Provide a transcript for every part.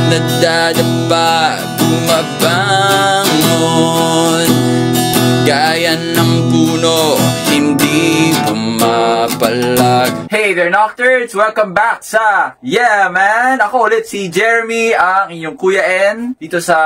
nadadapa, bumabangon. Gaya ng puno, hindi pumapalag. Hey there, Nocturnes! Welcome back sa Yeah Man! Ako ulit si Jeremy, ang inyong Kuya N, dito sa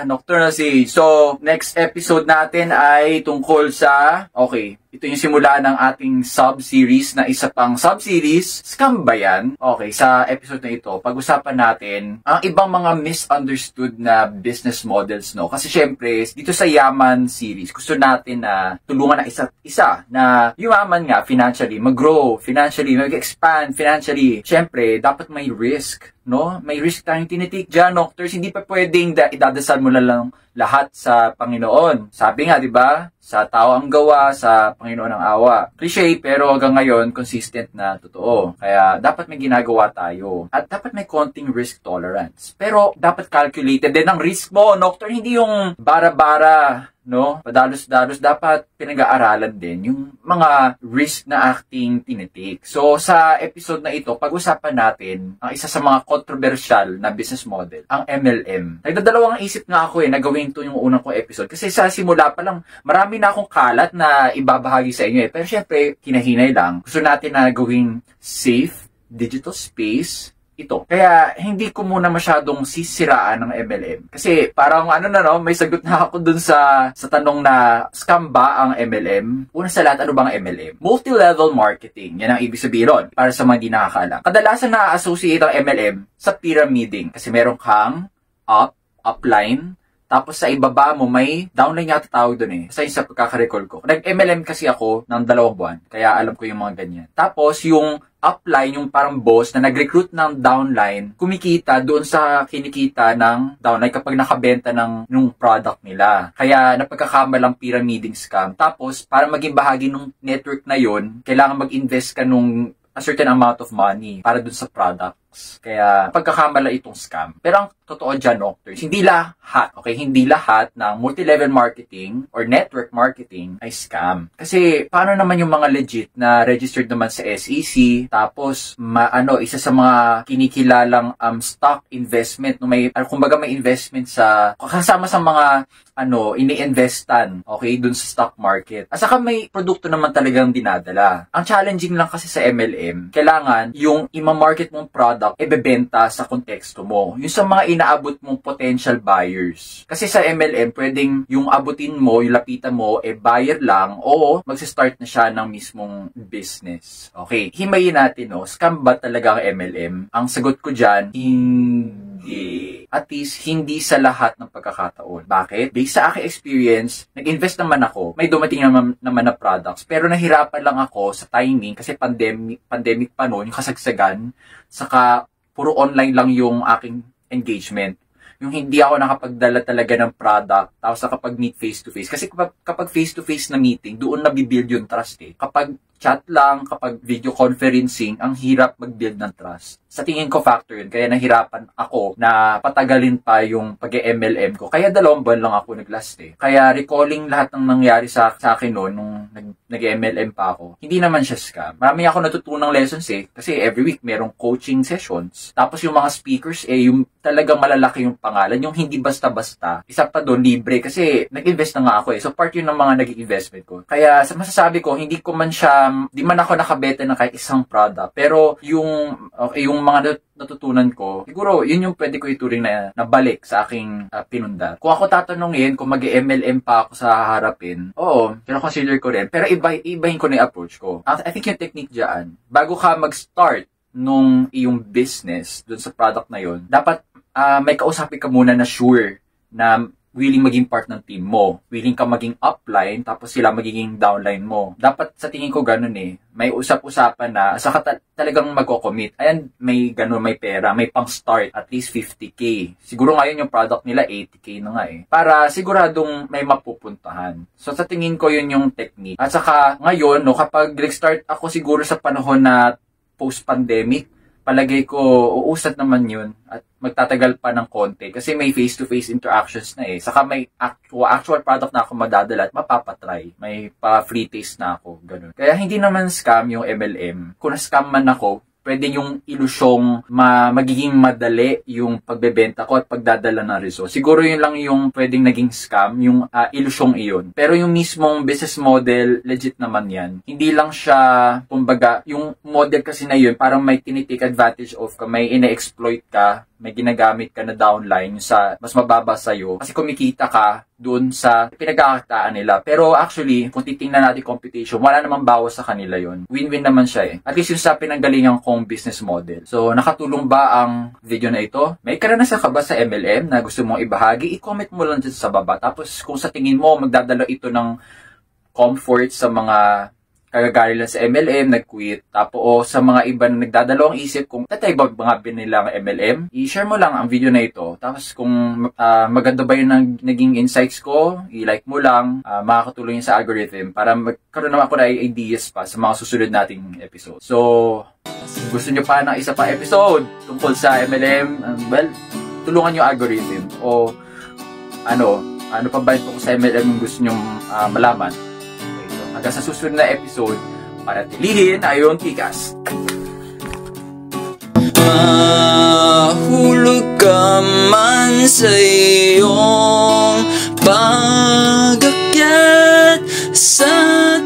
Nocturnal Sage. So, next episode natin ay tungkol sa... Okay, ito yung simula ng ating sub-series na isa pang sub-series. Scam ba yan? Okay, sa episode na ito, pag-usapan natin ang ibang mga misunderstood na business models, no? Kasi syempre, dito sa Yaman series, gusto natin na tulungan na isa't isa na yumaman nga financially, mag-grow financially, mag-expand financially. Syempre, dapat may risk, no? May risk tayong tinitake dyan, Nocturs. Hindi pa pwedeng idadasal mo lang lahat sa Panginoon. Sabi nga, di ba? Sa tao ang gawa, sa Panginoon ang awa. Cliché, pero hanggang ngayon, consistent na totoo. Kaya, dapat may ginagawa tayo. At dapat may konting risk tolerance. Pero, dapat calculated din ang risk mo, Noctur. Hindi yung bara-bara, no? Padalos-dalos, dapat pinag-aaralan din yung mga risk na acting tinitake. So, sa episode na ito, pag-usapan natin ang isa sa mga controversial na business model, ang MLM. Nagdadalawang isip nga ako na gawin ito yung unang ko episode. Kasi sa simula pa lang, marami na akong kalat na ibabahagi sa inyo. Pero syempre, kinahinay lang. Gusto natin na gawing safe, digital space, ito. Kaya, hindi ko muna masyadong sisiraan ng MLM. Kasi, parang may sagot na ako dun sa tanong na, scam ba ang MLM? Una sa lahat, ano bang MLM? Multi-level marketing. Yan ang ibig sabihin ron, para sa mga di nakakaalam. Kadalasan na-associate ang MLM sa pyramiding. Kasi meron kang upline, tapos sa ibaba mo, may downline yata tawag doon eh. Sa pagkakarecall ko. Nag-MLM kasi ako ng 2 buwan. Kaya alam ko yung mga ganyan. Tapos yung upline, yung parang boss na nag-recruit ng downline, kumikita doon sa kinikita ng downline kapag nakabenta ng product nila. Kaya napagkakamalang pyramiding scam. Tapos para maging bahagi ng network na yon, kailangan mag-invest ka nung a certain amount of money para dun sa products. Kaya pagkakamala itong scam. Pero ang totoo dyan, Nocturs, hindi lahat, okay? Hindi lahat ng multi-level marketing or network marketing ay scam. Kasi paano naman yung mga legit na registered naman sa SEC, tapos isa sa mga kinikilalang stock investment, no, kumbaga may investment sa kasama sa mga ini-investan, okay, dun sa stock market. At saka may produkto naman talagang dinadala. Ang challenging lang kasi sa MLM, kailangan yung ima-market mong product, ebebenta sa konteksto mo. Yung sa mga inaabot mong potential buyers. Kasi sa MLM, pwedeng yung abutin mo, yung lapitan mo, buyer lang, o magsa-start na siya ng mismong business. Okay, himayin natin, no? Scam ba talaga ang MLM? Ang sagot ko dyan, hindi. At least, hindi sa lahat ng pagkakataon. Bakit? Based sa aking experience, nag-invest naman ako. May dumating naman na products. Pero nahirapan lang ako sa timing kasi pandemic pa noon, yung kasagsagan. Saka, puro online lang yung aking engagement. Yung hindi ako nakapagdala talaga ng product, tapos nakapag-meet face-to-face. Kasi kapag face-to-face na meeting, doon nabibuild yung trust eh. Kapag chat lang, kapag video conferencing, ang hirap mag-build ng trust. Sa tingin ko factor yun, kaya nahirapan ako na patagalin pa yung pag-MLM ko. Kaya 2 buwan lang ako nag-last eh. Kaya recalling lahat ng nangyari sa akin noon, nung nag-MLM pa ako, hindi naman siya scam. Marami ako natutunang lessons eh, kasi every week merong coaching sessions. Tapos yung mga speakers yung talagang malalaki yung pangalan, yung hindi basta-basta. Isa pa doon, libre, kasi nag-invest na nga ako eh. So part yun ng mga naging investment ko. Kaya sa masasabi ko, hindi di man ako nakabenta ng kahit isang product. Pero yung mga natutunan ko, siguro yun yung pwede ko ituring na balik sa aking pinundat. Kung ako tatanungin kung mag-MLM pa ako sa harapin, oo, pero consider ko rin. Pero ibahin ko na yung approach ko. I think yung technique dyan, bago ka mag-start nung iyong business dun sa product na yun, dapat may kausapin ka muna na sure na willing maging part ng team mo. Willing ka maging upline, tapos sila magiging downline mo. Dapat sa tingin ko ganun eh. May usap-usapan na, saka talagang magko-commit. Ayan, may pera, may pang-start, at least 50K. Siguro ngayon yung product nila, 80K na nga eh. Para siguradong may mapupuntahan. So sa tingin ko yun yung technique. At saka ngayon, no, kapag nag-start ako siguro sa panahon na post-pandemic, palagay ko, uusad naman yun at magtatagal pa ng konti kasi may face-to-face interactions na eh. Saka may actual product na ako madadala at mapapatry. May pa-free taste na ako. Ganun. Kaya hindi naman scam yung MLM. Kung na-scam man ako, pwede yung ilusyong magiging madali yung pagbebenta ko at pagdadala ng result. Siguro yun lang yung pwedeng naging scam, yung ilusyong iyon. Pero yung mismong business model, legit naman yan. Hindi lang siya, kumbaga, yung model kasi na yun, parang may tinitake advantage of ka, may ina-exploit ka, may ginagamit ka na downline sa mas mababa sa'yo kasi kumikita ka doon sa pinagkakakitaan nila. Pero actually, kung titingnan natin computation, wala namang bawas sa kanila yon. Win-win naman siya eh. At least yung sa pinanggalingan kong business model. So, nakatulong ba ang video na ito? May karanasan ka ba sa MLM na gusto mong ibahagi? I-comment mo lang dyan sa baba. Tapos, kung sa tingin mo, magdadala ito ng comfort sa mga kagagari lang sa MLM, nag-quit. Tapos, o sa mga iba na nagdadalawang isip kung tatay ba mga nilang MLM, i-share mo lang ang video na ito. Tapos, kung maganda ba yung naging insights ko, i-like mo lang, makakatulong yun sa algorithm para magkaroon naman ako na ideas pa sa mga susunod nating episode. So, kung gusto nyo pa ng isa pa episode tungkol sa MLM, well, tulungan yung algorithm. O, ano pa ba ito sa MLM yung gusto nyo malaman? Hanggang sa susunod na episode para tilihin ayon tikas. Mahulog ka man sa iyong pag-akyat sa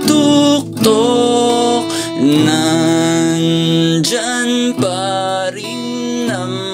tuktok, nandyan pa rin naman